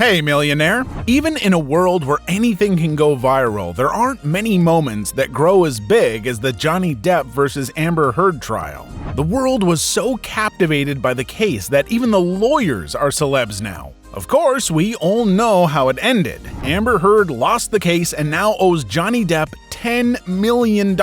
Hey, Millionaire! Even in a world where anything can go viral, there aren't many moments that grow as big as the Johnny Depp versus Amber Heard trial. The world was so captivated by the case that even the lawyers are celebs now. Of course, we all know how it ended. Amber Heard lost the case and now owes Johnny Depp $10 million.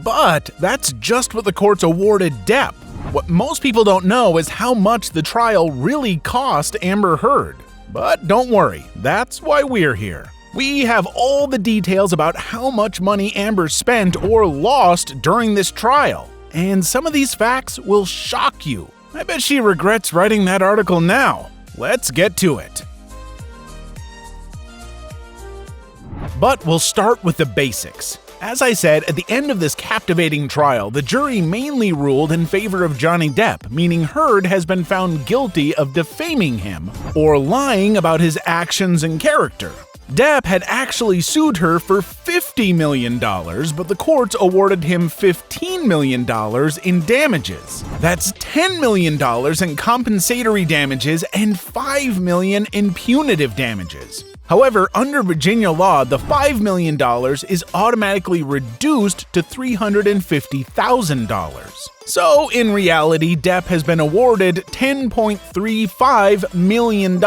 But that's just what the courts awarded Depp. What most people don't know is how much the trial really cost Amber Heard. But don't worry, that's why we're here. We have all the details about how much money Amber spent or lost during this trial. And some of these facts will shock you. I bet she regrets writing that article now. Let's get to it. But we'll start with the basics. As I said, at the end of this captivating trial, the jury mainly ruled in favor of Johnny Depp, meaning Heard has been found guilty of defaming him, or lying about his actions and character. Depp had actually sued her for $50 million, but the courts awarded him $15 million in damages. That's $10 million in compensatory damages and $5 million in punitive damages. However, under Virginia law, the $5 million is automatically reduced to $350,000. So, in reality, Depp has been awarded $10.35 million.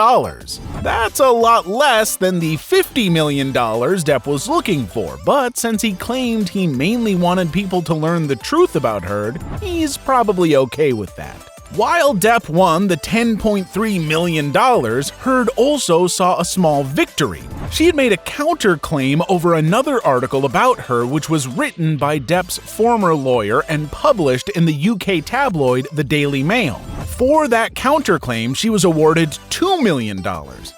That's a lot less than the $50 million Depp was looking for, but since he claimed he mainly wanted people to learn the truth about Heard, he's probably okay with that. While Depp won the $10.3 million, Heard also saw a small victory. She had made a counterclaim over another article about her which was written by Depp's former lawyer and published in the UK tabloid The Daily Mail. For that counterclaim, she was awarded $2 million.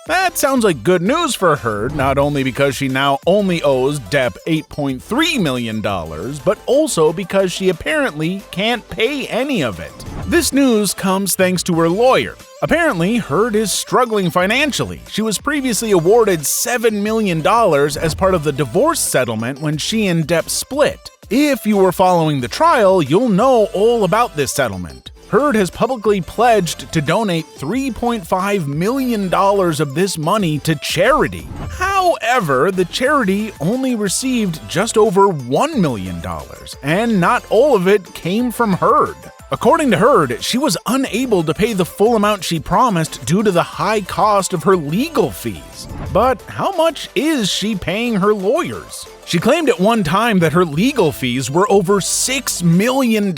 That sounds like good news for Heard, not only because she now only owes Depp $8.3 million, but also because she apparently can't pay any of it. This news comes thanks to her lawyer. Apparently, Heard is struggling financially. She was previously awarded $7 million as part of the divorce settlement when she and Depp split. If you were following the trial, you'll know all about this settlement. Heard has publicly pledged to donate $3.5 million of this money to charity. However, the charity only received just over $1 million, and not all of it came from Heard. According to Heard, she was unable to pay the full amount she promised due to the high cost of her legal fees. But how much is she paying her lawyers? She claimed at one time that her legal fees were over $6 million,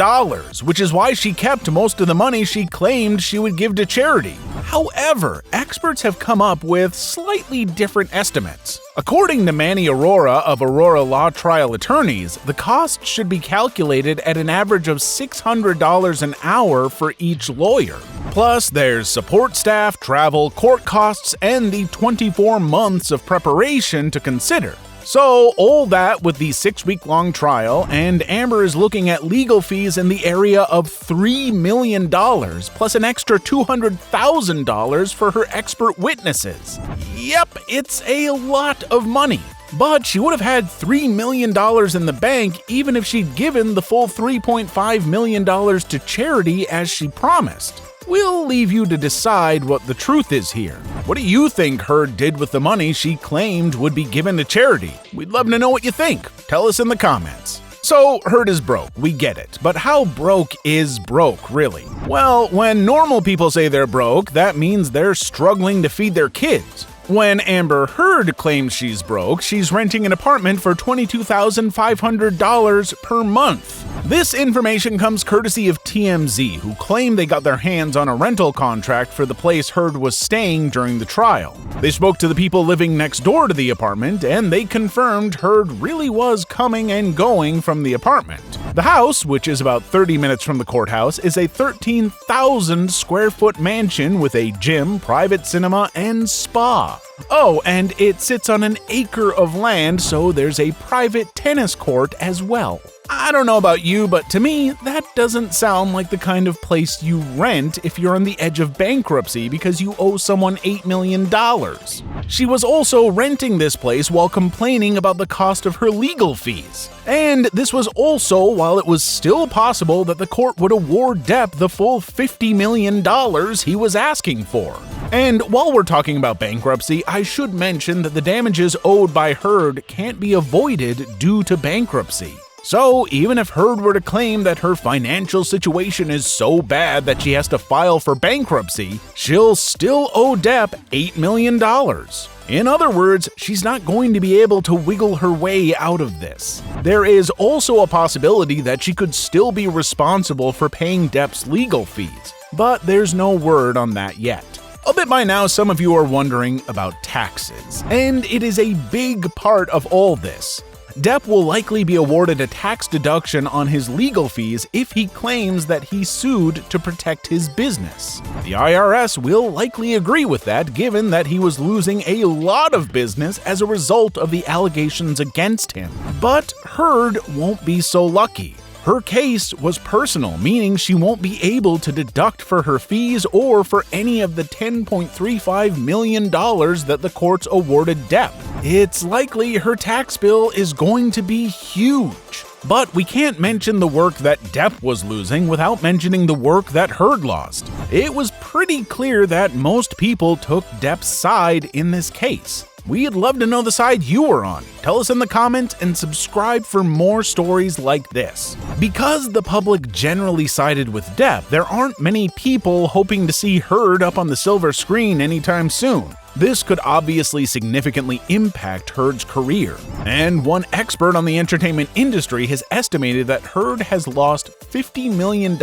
which is why she kept most of the money she claimed she would give to charity. However, experts have come up with slightly different estimates. According to Manny Aurora of Aurora Law Trial Attorneys, the cost should be calculated at an average of $600 an hour for each lawyer. Plus, there's support staff, travel, court costs, and the 24 months of preparation to consider. So, all that with the 6-week-long trial, and Amber is looking at legal fees in the area of $3 million, plus an extra $200,000 for her expert witnesses. Yep, it's a lot of money. But she would have had $3 million in the bank even if she'd given the full $3.5 million to charity as she promised. We'll leave you to decide what the truth is here. What do you think Heard did with the money she claimed would be given to charity? We'd love to know what you think. Tell us in the comments. So, Heard is broke, we get it. But how broke is broke, really? Well, when normal people say they're broke, that means they're struggling to feed their kids. When Amber Heard claims she's broke, she's renting an apartment for $22,500 per month. This information comes courtesy of TMZ, who claim they got their hands on a rental contract for the place Heard was staying during the trial. They spoke to the people living next door to the apartment, and they confirmed Heard really was coming and going from the apartment. The house, which is about 30 minutes from the courthouse, is a 13,000 square foot mansion with a gym, private cinema, and spa. Oh, and it sits on an acre of land, so there's a private tennis court as well. I don't know about you, but to me, that doesn't sound like the kind of place you rent if you're on the edge of bankruptcy because you owe someone $8 million. She was also renting this place while complaining about the cost of her legal fees. And this was also while it was still possible that the court would award Depp the full $50 million he was asking for. And while we're talking about bankruptcy, I should mention that the damages owed by Heard can't be avoided due to bankruptcy. So even if Heard were to claim that her financial situation is so bad that she has to file for bankruptcy, she'll still owe Depp $8 million. In other words, she's not going to be able to wiggle her way out of this. There is also a possibility that she could still be responsible for paying Depp's legal fees, but there's no word on that yet. A bit by now, some of you are wondering about taxes, and it is a big part of all this. Depp will likely be awarded a tax deduction on his legal fees if he claims that he sued to protect his business. The IRS will likely agree with that, given that he was losing a lot of business as a result of the allegations against him. But Heard won't be so lucky. Her case was personal, meaning she won't be able to deduct for her fees or for any of the $10.35 million that the courts awarded Depp. It's likely her tax bill is going to be huge. But we can't mention the work that Depp was losing without mentioning the work that Heard lost. It was pretty clear that most people took Depp's side in this case. We'd love to know the side you were on. Tell us in the comments and subscribe for more stories like this. Because the public generally sided with Depp, there aren't many people hoping to see Heard up on the silver screen anytime soon. This could obviously significantly impact Heard's career. And one expert on the entertainment industry has estimated that Heard has lost $50 million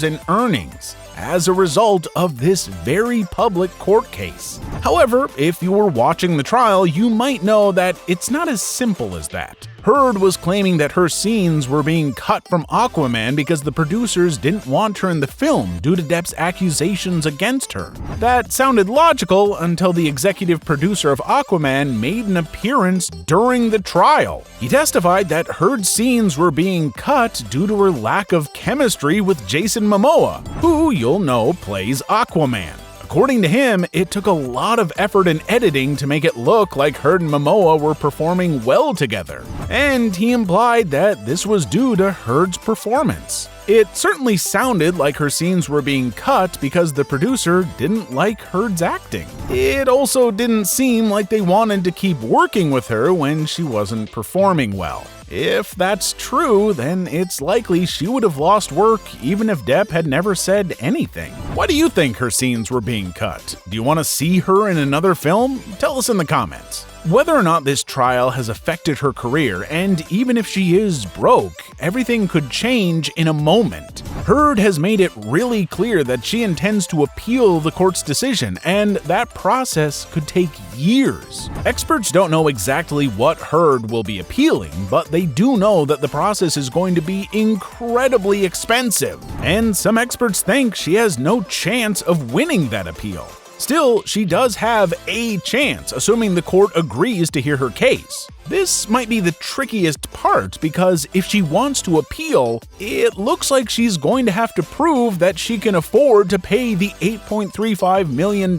in earnings as a result of this very public court case. However, if you were watching the trial, you might know that it's not as simple as that. Heard was claiming that her scenes were being cut from Aquaman because the producers didn't want her in the film due to Depp's accusations against her. That sounded logical until the executive producer of Aquaman made an appearance during the trial. He testified that Heard's scenes were being cut due to her lack of chemistry with Jason Momoa, who you'll know plays Aquaman. According to him, it took a lot of effort in editing to make it look like Heard and Momoa were performing well together, and he implied that this was due to Heard's performance. It certainly sounded like her scenes were being cut because the producer didn't like Heard's acting. It also didn't seem like they wanted to keep working with her when she wasn't performing well. If that's true, then it's likely she would have lost work even if Depp had never said anything. Why do you think her scenes were being cut? Do you want to see her in another film? Tell us in the comments. Whether or not this trial has affected her career, and even if she is broke, everything could change in a moment. Heard has made it really clear that she intends to appeal the court's decision, and that process could take years. Experts don't know exactly what Heard will be appealing, but they do know that the process is going to be incredibly expensive, and some experts think she has no chance of winning that appeal. Still, she does have a chance, assuming the court agrees to hear her case. This might be the trickiest part because if she wants to appeal, it looks like she's going to have to prove that she can afford to pay the $8.35 million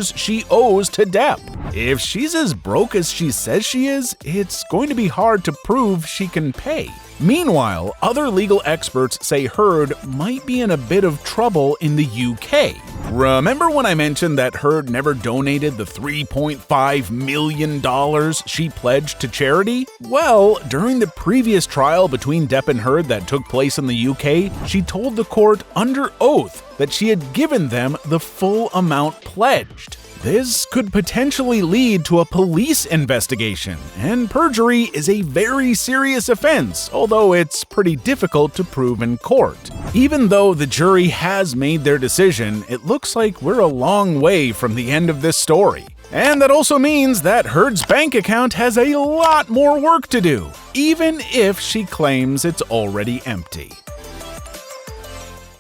she owes to Depp. If she's as broke as she says she is, it's going to be hard to prove she can pay. Meanwhile, other legal experts say Heard might be in a bit of trouble in the UK. Remember when I mentioned that Heard never donated the $3.5 million she pledged to charity? Well, during the previous trial between Depp and Heard that took place in the UK, she told the court under oath that she had given them the full amount pledged. This could potentially lead to a police investigation, and perjury is a very serious offense, although it's pretty difficult to prove in court. Even though the jury has made their decision, it looks like we're a long way from the end of this story. And that also means that Heard's bank account has a lot more work to do, even if she claims it's already empty.